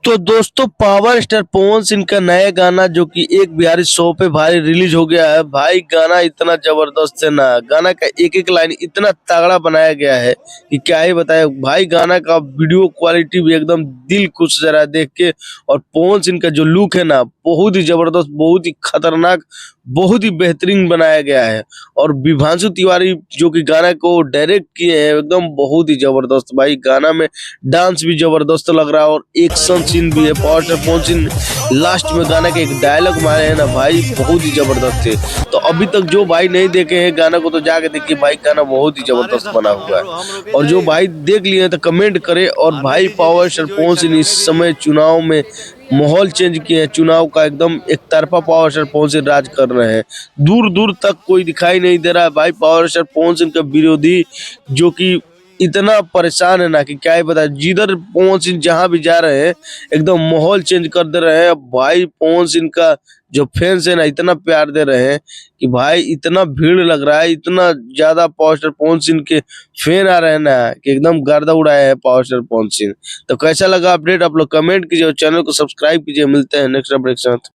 तो दोस्तों power star Pawan Singh का नया गाना जो कि एक बिहारी शो पे भाई रिलीज हो गया है। भाई गाना इतना जबरदस्त है ना, गाना का एक एक लाइन इतना तगड़ा बनाया गया है कि क्या ही बताए। भाई गाना का वीडियो क्वालिटी भी एकदम दिल खुश जरा देख के। और पवन सिंह का जो लुक है ना, बहुत ही जबरदस्त, बहुत ही खतरनाक, बहुत ही बेहतरीन बनाया गया है। और विभांशु तिवारी जो कि गाना को डायरेक्ट किए हैं, एकदम बहुत ही जबरदस्त। भाई गाना में डांस भी जबरदस्त लग रहा है और एक्शन सीन भी है। Power star Pawan Singh last में गाना के एक डायलॉग मारे हैं ना भाई, बहुत ही जबरदस्त है। तो अभी तक जो भाई नहीं देखे हैं गाना को तो जाके देखिए, भाई गाना बहुत ही जबरदस्त बना हुआ है। और जो भाई देख लिए हैं तो कमेंट करे। और भाई पावर स्टार पवन सिंह इस समय चुनाव में माहौल चेंज किए हैं। चुनाव का एकदम एक तरफा पावर स्टार पवन सिंह राज कर रहे हैं। दूर दूर तक कोई दिखाई नहीं दे रहा है भाई पावर स्टार पवन सिंह का विरोधी, जो कि इतना परेशान है ना कि क्या ही बता। जिधर पवन सिंह जहां भी जा रहे हैं एकदम माहौल चेंज कर दे रहे हैं। अब भाई पवन सिंह का जो फैंस है ना, इतना प्यार दे रहे हैं कि भाई इतना भीड़ लग रहा है, इतना ज्यादा पावर स्टार पवन सिंह के फैन आ रहे हैं ना कि एकदम गर्दा उड़ाया है पावर स्टार पवन सिंह। तो कैसा लगा अपडेट आप लोग कमेंट कीजिए और चैनल को सब्सक्राइब कीजिए। मिलते हैं नेक्स्ट अपडेट के साथ।